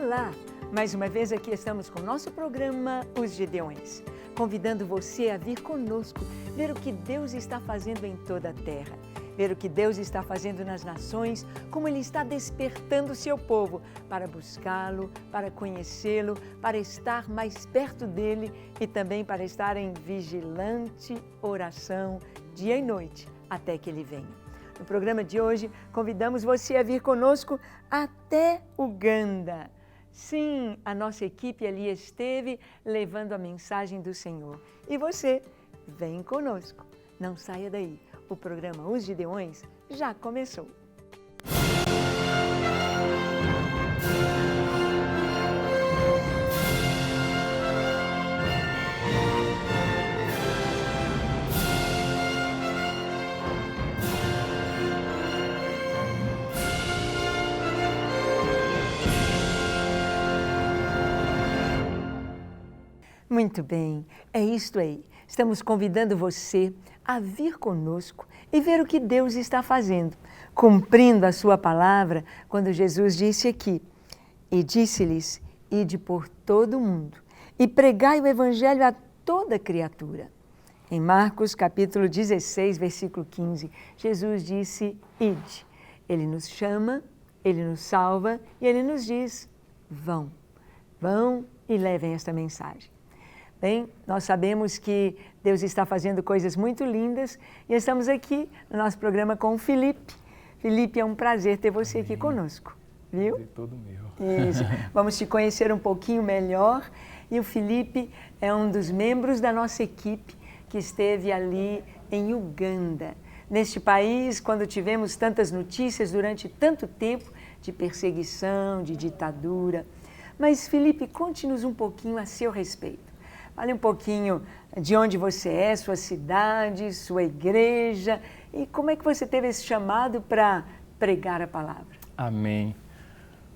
Olá! Mais uma vez aqui estamos com o nosso programa Os Gideões, convidando você a vir conosco, ver o que Deus está fazendo em toda a terra, ver o que Deus está fazendo nas nações, como Ele está despertando o seu povo para buscá-lo, para conhecê-lo, para estar mais perto dEle e também para estar em vigilante oração, dia e noite, até que Ele venha. No programa de hoje, convidamos você a vir conosco até Uganda. Sim, a nossa equipe ali esteve levando a mensagem do Senhor. E você, vem conosco. Não saia daí. O programa Os Gideões já começou. Muito bem, é isto aí. Estamos convidando você a vir conosco e ver o que Deus está fazendo, cumprindo a sua palavra, quando Jesus disse aqui, e disse-lhes, ide por todo o mundo e pregai o evangelho a toda criatura. Em Marcos capítulo 16, versículo 15, Jesus disse, ide. Ele nos chama, Ele nos salva e Ele nos diz, vão e levem esta mensagem. Bem, nós sabemos que Deus está fazendo coisas muito lindas e estamos aqui no nosso programa com o Felipe. Felipe, é um prazer ter você aqui conosco, viu? Prazer todo meu. Isso. Vamos te conhecer um pouquinho melhor e o Felipe é um dos membros da nossa equipe que esteve ali em Uganda. Neste país, quando tivemos tantas notícias durante tanto tempo de perseguição, de ditadura. Mas, Felipe, conte-nos um pouquinho a seu respeito. Fale um pouquinho de onde você é, sua cidade, sua igreja e como é que você teve esse chamado para pregar a palavra. Amém.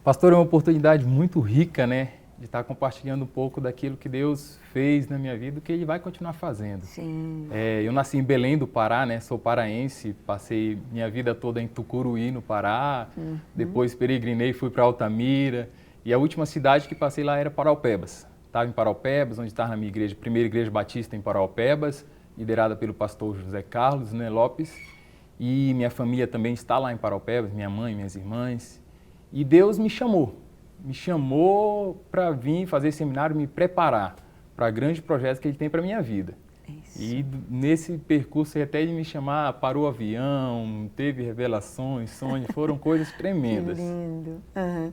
Pastor, é uma oportunidade muito rica, né, de estar compartilhando um pouco daquilo que Deus fez na minha vida e que Ele vai continuar fazendo. Sim. Eu nasci em Belém do Pará, né, sou paraense, passei minha vida toda em Tucuruí, no Pará, depois peregrinei e fui para Altamira e a última cidade que passei lá era Paraupebas. Estava em Paraupebas, onde estava na minha igreja, primeira igreja batista em Paraupebas, liderada pelo pastor José Carlos, né, Lopes. E minha família também está lá em Paraupebas, minha mãe, minhas irmãs. E Deus me chamou para vir fazer seminário, me preparar para grande projeto que Ele tem para a minha vida. Isso. E nesse percurso, até de me chamar, parou o avião, teve revelações, sonhos, foram coisas tremendas. Que lindo. Uhum.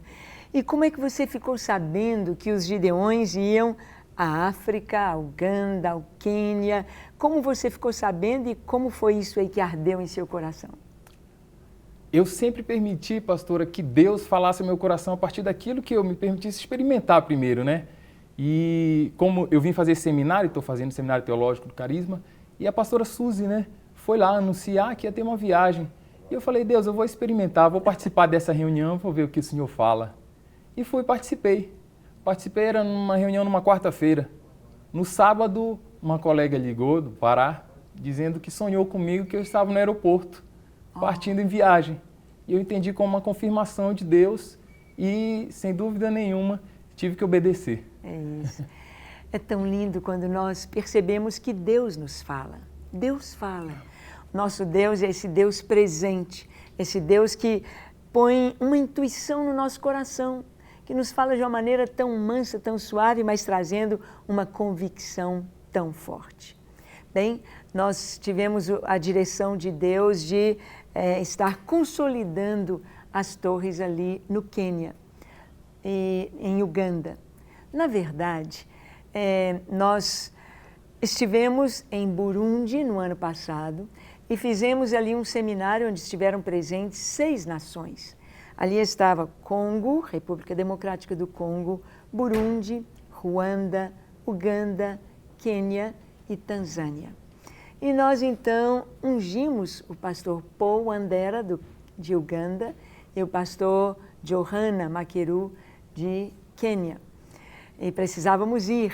E como é que você ficou sabendo que os Gideões iam à África, à Uganda, ao Quênia? Como você ficou sabendo e como foi isso aí que ardeu em seu coração? Eu sempre permiti, pastora, que Deus falasse ao meu coração a partir daquilo que eu me permitisse experimentar primeiro, né? E como eu vim fazer seminário, estou fazendo seminário teológico do Carisma, e a pastora Suzy, né, foi lá anunciar que ia ter uma viagem. E eu falei, Deus, eu vou experimentar, vou participar dessa reunião, vou ver o que o Senhor fala. E fui, participei. Era numa reunião numa quarta-feira. No sábado, uma colega ligou do Pará, dizendo que sonhou comigo que eu estava no aeroporto, partindo em viagem. E eu entendi como uma confirmação de Deus e, sem dúvida nenhuma, tive que obedecer. É isso. É tão lindo quando nós percebemos que Deus nos fala. Deus fala. Nosso Deus é esse Deus presente, esse Deus que põe uma intuição no nosso coração, que nos fala de uma maneira tão mansa, tão suave, mas trazendo uma convicção tão forte. Bem, nós tivemos a direção de Deus de estar consolidando as torres ali no Quênia e em Uganda. Na verdade, nós estivemos em Burundi no ano passado e fizemos ali um seminário onde estiveram presentes 6 nações. Ali estava Congo, República Democrática do Congo, Burundi, Ruanda, Uganda, Quênia e Tanzânia. E nós então ungimos o pastor Paul Wandera de Uganda e o pastor Johanna Makeru de Quênia. E precisávamos ir.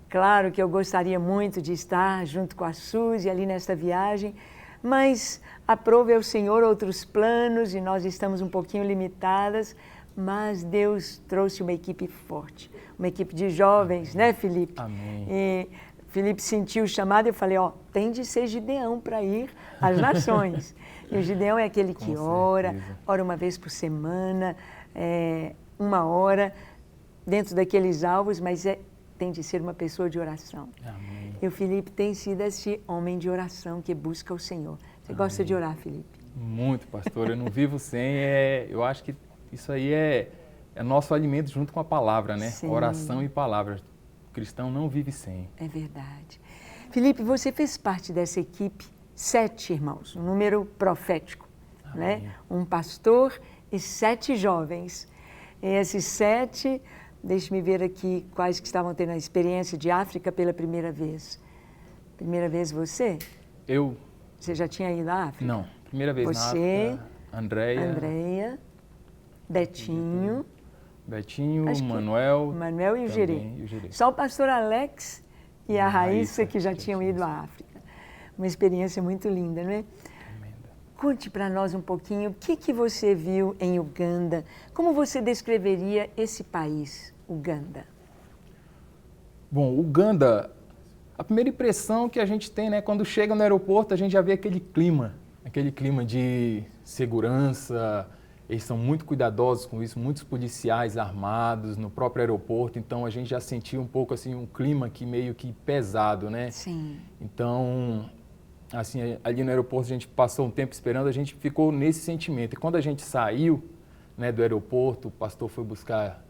Claro que eu gostaria muito de estar junto com a Suzy ali nesta viagem, mas aprove ao Senhor outros planos e nós estamos um pouquinho limitadas, mas Deus trouxe uma equipe forte, uma equipe de jovens, né, Felipe? Amém. E Felipe sentiu o chamado e eu falei, ó, tem de ser Gideão para ir às nações. E o Gideão é aquele que ora uma vez por semana, 1 hora, dentro daqueles alvos, mas tem de ser uma pessoa de oração. Amém. E o Felipe tem sido esse homem de oração que busca o Senhor. Você gosta de orar, Felipe? Muito, pastor. Eu não vivo sem. Eu acho que isso aí é nosso alimento junto com a palavra, né? Sim. Oração e palavra. O cristão não vive sem. É verdade. Felipe, você fez parte dessa equipe, 7 irmãos, um número profético, né? Um pastor e 7 jovens. E esses 7, deixe-me ver aqui quais que estavam tendo a experiência de África pela primeira vez. Primeira vez você? Eu? Você já tinha ido à África? Não. Primeira vez você, na África. Andréia, Betinho, Manuel e o Gerê. Só o pastor Alex e a Raíssa que já tinham ido à África. Uma experiência muito linda, não é? Conte para nós um pouquinho o que você viu em Uganda. Como você descreveria esse país, Uganda? Bom, Uganda, a primeira impressão que a gente tem, né, quando chega no aeroporto, a gente já vê aquele clima de segurança. Eles são muito cuidadosos com isso, muitos policiais armados no próprio aeroporto, então a gente já sentiu um pouco assim um clima que meio que pesado, né? Sim. Então, assim, ali no aeroporto a gente passou um tempo esperando, a gente ficou nesse sentimento. E quando a gente saiu, né, do aeroporto, o pastor foi buscar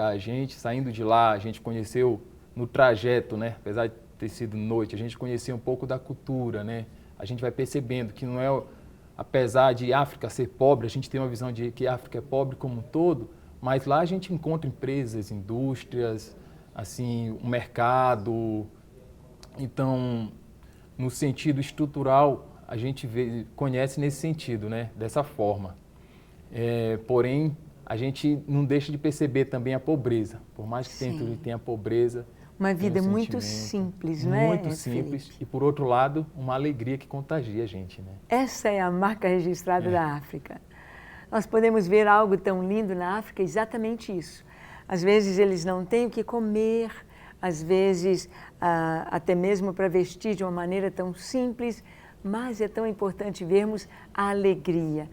a gente, saindo de lá, a gente conheceu no trajeto, né, apesar de ter sido noite, a gente conheceu um pouco da cultura, né? A gente vai percebendo que não é, apesar de África ser pobre, a gente tem uma visão de que a África é pobre como um todo, mas lá a gente encontra empresas, indústrias, assim, um mercado. Então, no sentido estrutural, a gente conhece nesse sentido, né? Dessa forma. Porém, a gente não deixa de perceber também a pobreza. Por mais que tenha a pobreza... Uma vida muito simples, não é? Muito simples. Felipe? E, por outro lado, uma alegria que contagia a gente, né? Essa é a marca registrada da África. Nós podemos ver algo tão lindo na África, exatamente isso. Às vezes eles não têm o que comer, às vezes até mesmo para vestir de uma maneira tão simples, mas é tão importante vermos a alegria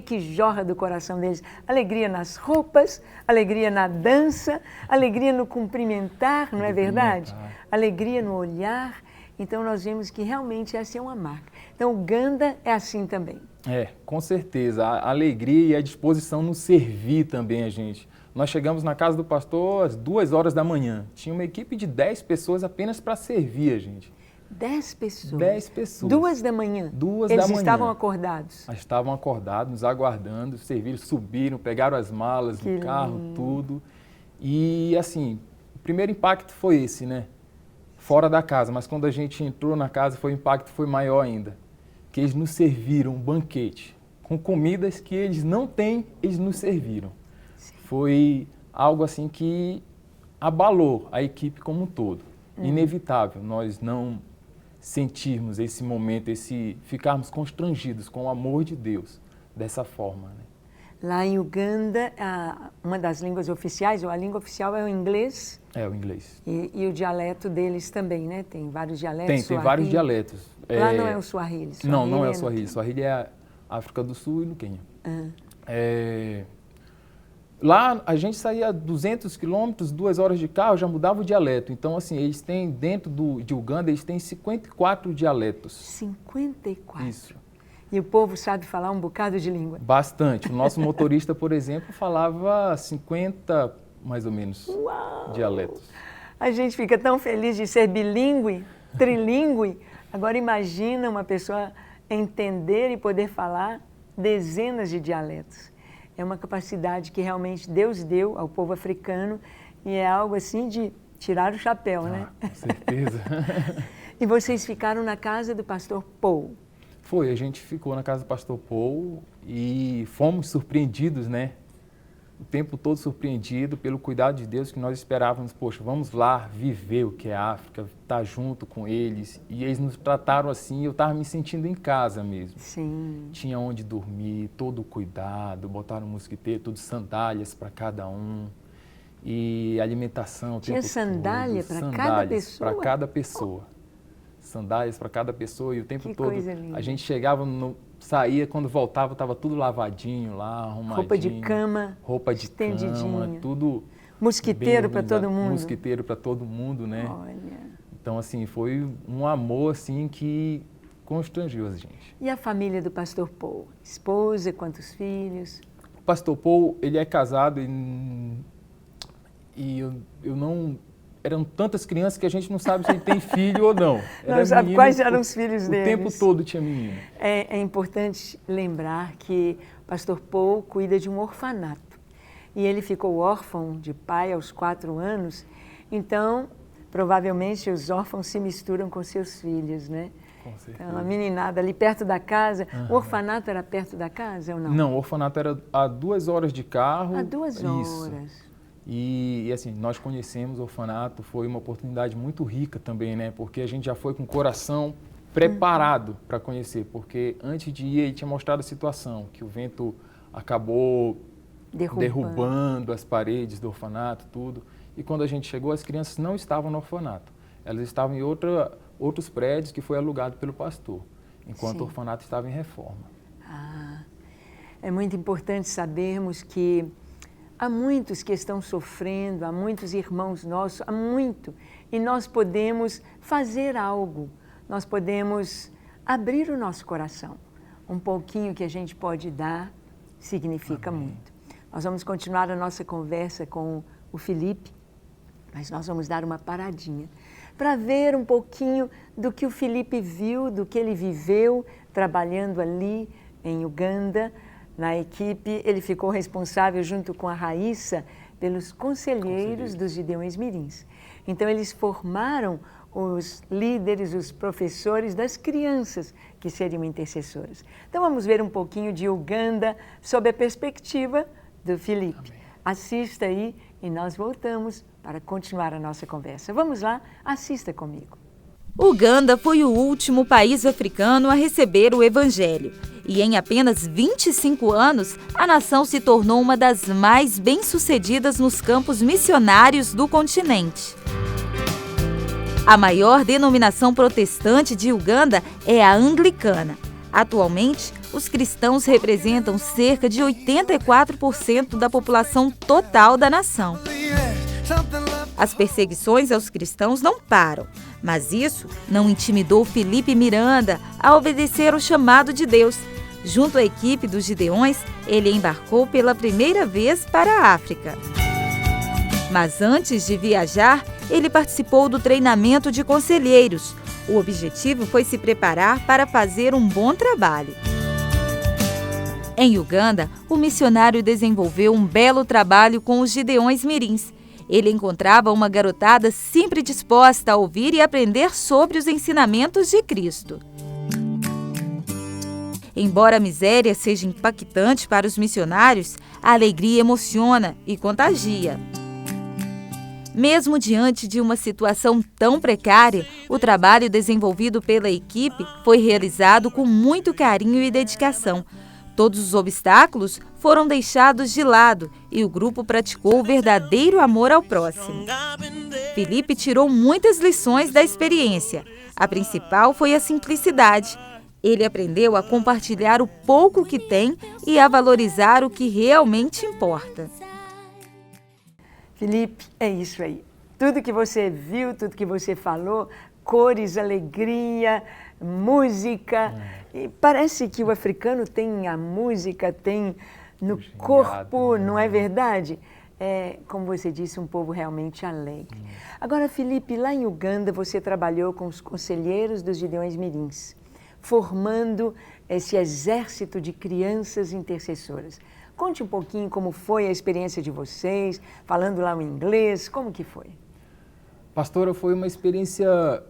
que jorra do coração deles, alegria nas roupas, alegria na dança, alegria no cumprimentar, não é verdade? Alegria no olhar. Então nós vemos que realmente essa é uma marca. Então Uganda é assim também. Com certeza, a alegria e a disposição no servir também a gente. Nós chegamos na casa do pastor às 2 horas da manhã. Tinha uma equipe de 10 pessoas apenas para servir a gente. 10 pessoas? 10 pessoas. 2 da manhã? 2 da manhã. Eles estavam acordados? Estavam acordados, nos aguardando, serviram, subiram, pegaram as malas no carro, tudo. E assim, o primeiro impacto foi esse, né? Fora da casa, mas quando a gente entrou na casa, o impacto foi maior ainda. Que eles nos serviram um banquete com comidas que eles não têm, eles nos serviram. Sim. Foi algo assim que abalou a equipe como um todo. Inevitável nós não sentirmos esse momento, ficarmos constrangidos com o amor de Deus dessa forma, né? Lá em Uganda, uma das línguas oficiais, ou a língua oficial é o inglês? É, o inglês. E o dialeto deles também, né? Tem vários dialetos? Tem vários dialetos. Lá não é o Swahili? Não é o Swahili. Swahili é a África do Sul e no Quênia. Lá a gente saía 200 quilômetros, 2 horas de carro, já mudava o dialeto. Então, assim, eles têm, dentro de Uganda, eles têm 54 dialetos. 54? Isso. E o povo sabe falar um bocado de língua? Bastante. O nosso motorista, por exemplo, falava 50, mais ou menos, dialetos. A gente fica tão feliz de ser bilíngue, trilíngue. Agora imagina uma pessoa entender e poder falar dezenas de dialetos. É uma capacidade que realmente Deus deu ao povo africano e é algo assim de tirar o chapéu, né? Com certeza. E vocês ficaram na casa do pastor Paul? Foi, a gente ficou na casa do pastor Paul e fomos surpreendidos, né? o tempo todo surpreendido pelo cuidado de Deus, que nós esperávamos, poxa, vamos lá viver o que é África, estar junto com eles. E eles nos trataram assim, eu estava me sentindo em casa mesmo. Sim. Tinha onde dormir, todo o cuidado, botaram mosquiteiro, tudo sandálias para cada um. E alimentação o Tinha tempo sandália todo. para cada pessoa? Para cada pessoa. Sandálias para cada pessoa e o tempo Que todo. coisa linda. A gente chegava, saía, quando voltava, estava tudo lavadinho lá, arrumadinho. Roupa de cama, tudo. Mosquiteiro para todo mundo. Mosquiteiro para todo mundo, né? Olha. Então, assim, foi um amor, assim, que constrangiu a gente. E a família do pastor Paul? Esposa, quantos filhos? O pastor Paul, ele é casado e eu não... Eram tantas crianças que a gente não sabe se ele tem filho ou não. Não sabe quais eram os filhos deles. O tempo todo tinha menino. É importante lembrar que o pastor Paul cuida de um orfanato. E ele ficou órfão de pai aos 4 anos, então provavelmente os órfãos se misturam com seus filhos, né? Com certeza. Então a meninada ali perto da casa. O orfanato era perto da casa ou não? Não, o orfanato era a 2 horas de carro. A 2 horas. Isso. E assim, nós conhecemos o orfanato, foi uma oportunidade muito rica também, né? Porque a gente já foi com o coração preparado para conhecer, porque antes de ir ele tinha mostrado a situação, que o vento acabou derrubando as paredes do orfanato, tudo. E quando a gente chegou, as crianças não estavam no orfanato, elas estavam em outros prédios que foi alugado pelo pastor, enquanto Sim. o orfanato estava em reforma. É muito importante sabermos que há muitos que estão sofrendo, há muitos irmãos nossos, há muito. E nós podemos fazer algo, nós podemos abrir o nosso coração. Um pouquinho que a gente pode dar significa muito. Nós vamos continuar a nossa conversa com o Felipe, mas nós vamos dar uma paradinha para ver um pouquinho do que o Felipe viu, do que ele viveu trabalhando ali em Uganda. Na equipe, ele ficou responsável, junto com a Raíssa, pelos conselheiros dos Gideões Mirins. Então, eles formaram os líderes, os professores das crianças que seriam intercessoras. Então, vamos ver um pouquinho de Uganda sob a perspectiva do Felipe. Amém. Assista aí e nós voltamos para continuar a nossa conversa. Vamos lá, assista comigo. Uganda foi o último país africano a receber o Evangelho. E em apenas 25 anos, a nação se tornou uma das mais bem-sucedidas nos campos missionários do continente. A maior denominação protestante de Uganda é a anglicana. Atualmente, os cristãos representam cerca de 84% da população total da nação. As perseguições aos cristãos não param, mas isso não intimidou Felipe Miranda a obedecer ao chamado de Deus. Junto à equipe dos Gideões, ele embarcou pela primeira vez para a África. Mas antes de viajar, ele participou do treinamento de conselheiros. O objetivo foi se preparar para fazer um bom trabalho. Em Uganda, o missionário desenvolveu um belo trabalho com os Gideões Mirins. Ele encontrava uma garotada sempre disposta a ouvir e aprender sobre os ensinamentos de Cristo. Embora a miséria seja impactante para os missionários, a alegria emociona e contagia. Mesmo diante de uma situação tão precária, o trabalho desenvolvido pela equipe foi realizado com muito carinho e dedicação. Todos os obstáculos foram deixados de lado e o grupo praticou o verdadeiro amor ao próximo. Felipe tirou muitas lições da experiência. A principal foi a simplicidade. Ele aprendeu a compartilhar o pouco que tem e a valorizar o que realmente importa. Felipe, é isso aí. Tudo que você viu, tudo que você falou, cores, alegria, música. E parece que o africano tem a música, tem no corpo, não é verdade? É, como você disse, um povo realmente alegre. Agora, Felipe, lá em Uganda você trabalhou com os conselheiros dos Gideões Mirins, formando esse exército de crianças intercessoras. Conte um pouquinho como foi a experiência de vocês, falando lá o inglês, como que foi? Pastora, foi uma experiência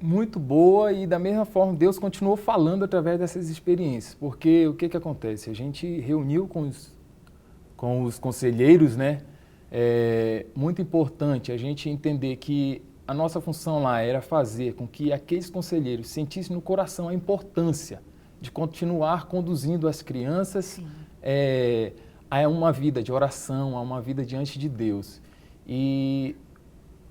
muito boa e da mesma forma Deus continuou falando através dessas experiências, porque o que acontece? A gente reuniu com com os conselheiros, né? É muito importante a gente entender que a nossa função lá era fazer com que aqueles conselheiros sentissem no coração a importância de continuar conduzindo as crianças a uma vida de oração, a uma vida diante de Deus. E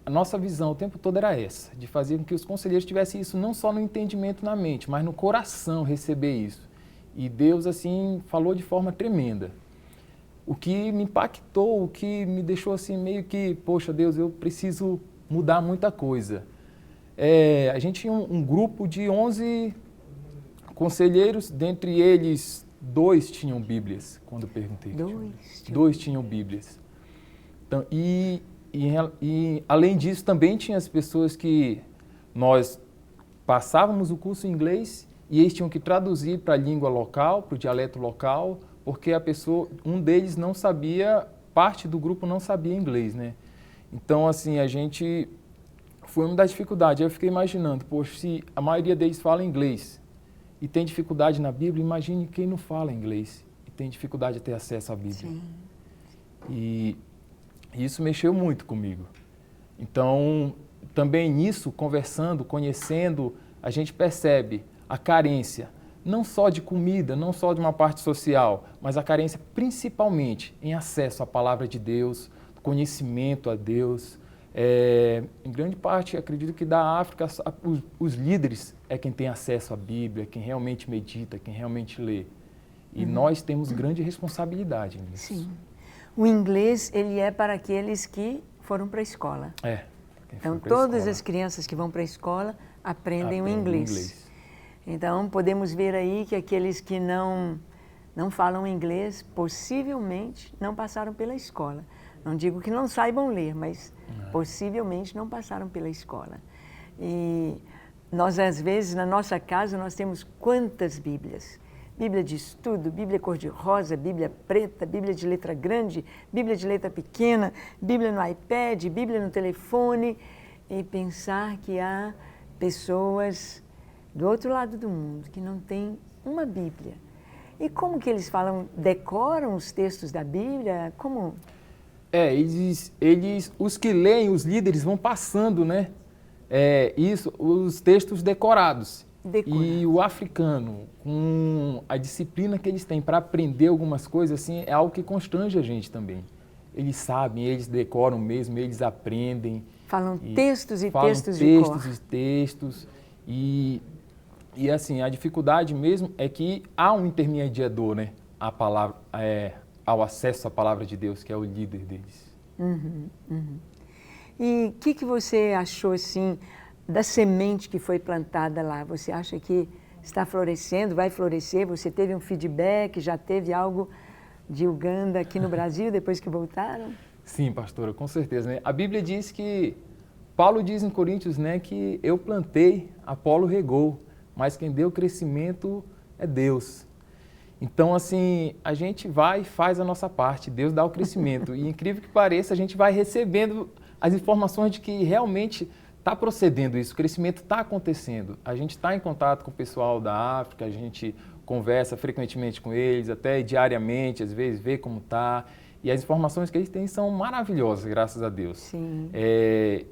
a nossa visão o tempo todo era essa, de fazer com que os conselheiros tivessem isso não só no entendimento na mente, mas no coração receber isso. E Deus, assim, falou de forma tremenda. O que me impactou, o que me deixou assim meio que, poxa Deus, eu preciso mudar muita coisa. A gente tinha um grupo de 11 conselheiros, dentre eles 2 tinham Bíblias, quando eu perguntei. 2 tinham Bíblias. Então, e além disso, também tinha as pessoas que nós passávamos o curso em inglês e eles tinham que traduzir para a língua local, para o dialeto local, porque um deles não sabia, parte do grupo não sabia inglês, né? Então, assim, foi uma das dificuldades. Eu fiquei imaginando, poxa, se a maioria deles fala inglês e tem dificuldade na Bíblia, imagine quem não fala inglês e tem dificuldade de ter acesso à Bíblia. Sim. E isso mexeu muito comigo. Então, também nisso, conversando, conhecendo, a gente percebe a carência, não só de comida, não só de uma parte social, mas a carência principalmente em acesso à palavra de Deus, conhecimento a Deus. Em grande parte, acredito que da África, os líderes é quem tem acesso à Bíblia, quem realmente medita, quem realmente lê. E nós temos grande responsabilidade nisso. Sim. O inglês, ele é para aqueles que foram para a escola. Então, todas as crianças que vão para a escola aprendem o inglês. Então, podemos ver aí que aqueles que não falam inglês, possivelmente não passaram pela escola. Não digo que não saibam ler, mas possivelmente não passaram pela escola. E nós, às vezes, na nossa casa, nós temos quantas Bíblias? Bíblia de estudo, Bíblia cor-de-rosa, Bíblia preta, Bíblia de letra grande, Bíblia de letra pequena, Bíblia no iPad, Bíblia no telefone. E pensar que há pessoas do outro lado do mundo que não têm uma Bíblia. E como que eles falam? Decoram os textos da Bíblia? Como? Os que leem, os líderes, vão passando, né? Os textos decorados. E o africano, com a disciplina que eles têm para aprender algumas coisas, assim, é algo que constrange a gente também. Eles sabem, eles decoram mesmo, eles aprendem. Falam textos e textos de cor. Textos e textos. E assim, a dificuldade mesmo é que há um intermediador, né? Ao acesso à palavra de Deus, que é o líder deles. E o que você achou, assim, da semente que foi plantada lá? Você acha que está florescendo, vai florescer? Você teve um feedback, já teve algo de Uganda aqui no Brasil, depois que voltaram? Sim, pastora, com certeza, né? A Bíblia diz que, Paulo diz em Coríntios, né, que eu plantei, Apolo regou, mas quem deu crescimento é Deus. Então, assim, a gente vai e faz a nossa parte, Deus dá o crescimento. E, incrível que pareça, a gente vai recebendo as informações de que realmente está procedendo isso, o crescimento está acontecendo. A gente está em contato com o pessoal da África, a gente conversa frequentemente com eles, até diariamente, às vezes vê como está. E as informações que eles têm são maravilhosas, graças a Deus. Sim.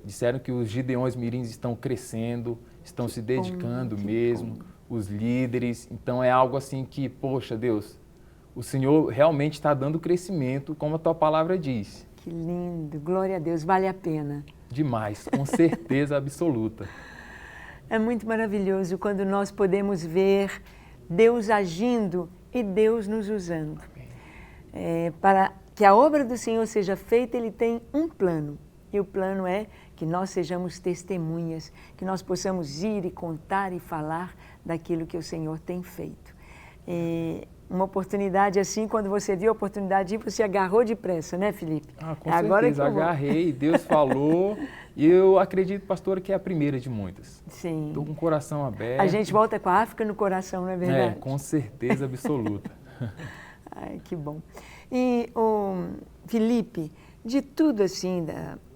Disseram que os Gideões Mirins estão crescendo, estão se dedicando mesmo, os líderes. Então é algo assim que, poxa, Deus, o Senhor realmente está dando crescimento, como a tua palavra diz. Que lindo, glória a Deus, vale a pena. Demais, com certeza absoluta. É muito maravilhoso quando nós podemos ver Deus agindo e Deus nos usando. Para que a obra do Senhor seja feita, Ele tem um plano. E o plano é que nós sejamos testemunhas, que nós possamos ir e contar e falar daquilo que o Senhor tem feito. Uma oportunidade assim, quando você viu a oportunidade, você agarrou depressa, né, Felipe? Com certeza, agarrei, Deus falou, e eu acredito, pastora, que é a primeira de muitas. Sim. Estou com o coração aberto. A gente volta com a África no coração, não é verdade? Com certeza absoluta. Ai, que bom. E, Felipe, de tudo assim,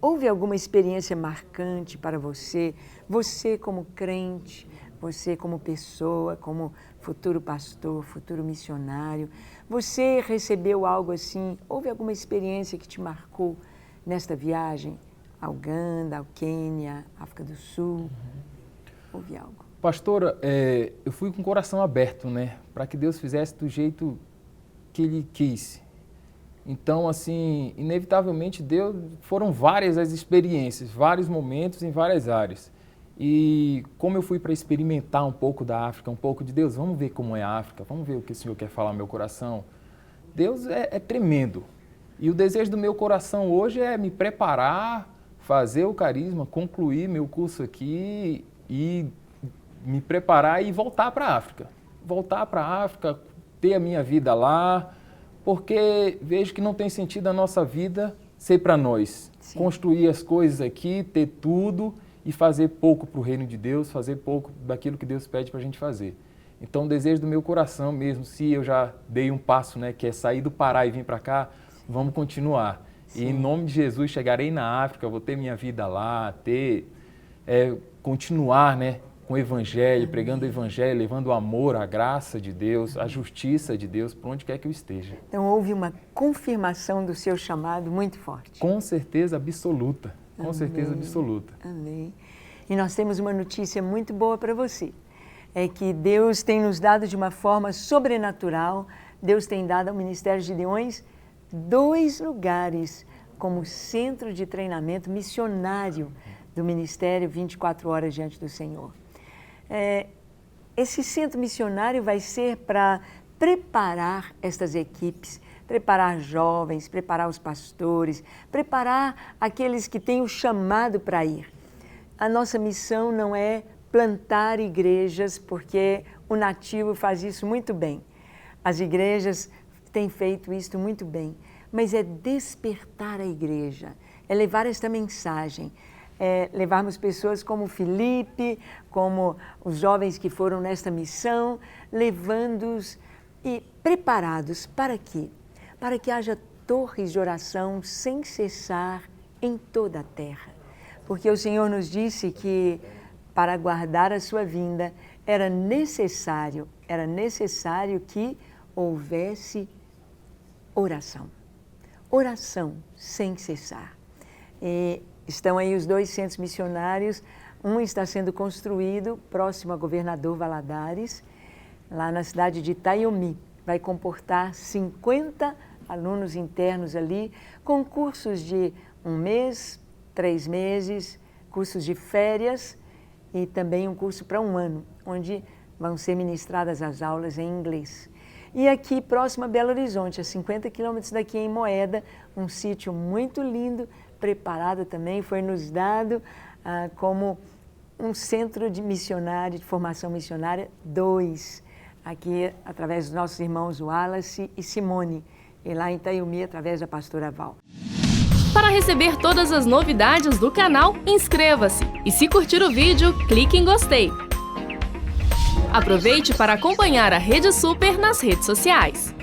houve alguma experiência marcante para você? Você como crente, Você como pessoa, como futuro pastor, futuro missionário, você recebeu algo assim? Houve alguma experiência que te marcou nesta viagem? A Uganda, ao Quênia, África do Sul? Houve algo? Pastora, eu fui com o coração aberto, né? Para que Deus fizesse do jeito que Ele quis. Então, assim, inevitavelmente, foram várias as experiências, vários momentos em várias áreas. E como eu fui para experimentar um pouco da África, um pouco de Deus, vamos ver como é a África, vamos ver o que o Senhor quer falar no meu coração. Deus é tremendo. E o desejo do meu coração hoje é me preparar, fazer o carisma, concluir meu curso aqui e me preparar e voltar para a África. Voltar para a África, ter a minha vida lá, porque vejo que não tem sentido a nossa vida ser para nós. Sim. Construir as coisas aqui, ter tudo e fazer pouco para o reino de Deus, fazer pouco daquilo que Deus pede para a gente fazer. Então, o desejo do meu coração mesmo, se eu já dei um passo, né, que é sair do Pará e vir para cá, vamos continuar. Sim. E em nome de Jesus, chegarei na África, vou ter minha vida lá, continuar, né, com o Evangelho, pregando o Evangelho, levando o amor, a graça de Deus, a justiça de Deus, por onde quer que eu esteja. Então, houve uma confirmação do seu chamado muito forte. Com certeza absoluta, com Amém. certeza absoluta. Amém. E nós temos uma notícia muito boa para você. É que Deus tem nos dado de uma forma sobrenatural, Deus tem dado ao Ministério de Leões 2 lugares como centro de treinamento missionário do Ministério 24 horas diante do Senhor. Esse centro missionário vai ser para preparar estas equipes, preparar jovens, preparar os pastores, preparar aqueles que têm o chamado para ir. A nossa missão não é plantar igrejas, porque o nativo faz isso muito bem. As igrejas têm feito isso muito bem, mas é despertar a igreja, é levar esta mensagem, levarmos pessoas como Felipe, como os jovens que foram nesta missão, levando-os e preparados para quê? Para que haja torres de oração sem cessar em toda a terra. Porque o Senhor nos disse que para aguardar a sua vinda era necessário que houvesse oração. Oração sem cessar. Estão aí os 2 centros missionários, um está sendo construído próximo a Governador Valadares, lá na cidade de Itaiomi. Vai comportar 50 alunos internos ali, com cursos de 1 mês, 3 meses, cursos de férias e também um curso para 1 ano, onde vão ser ministradas as aulas em inglês. E aqui, próximo a Belo Horizonte, a 50 quilômetros daqui em Moeda, um sítio muito lindo, preparado também, foi nos dado como um centro de missionário, de formação missionária 2, aqui através dos nossos irmãos Wallace e Simone, e lá em Itaiomi, através da pastora Val. Para receber todas as novidades do canal, inscreva-se e se curtir o vídeo, clique em gostei. Aproveite para acompanhar a Rede Super nas redes sociais.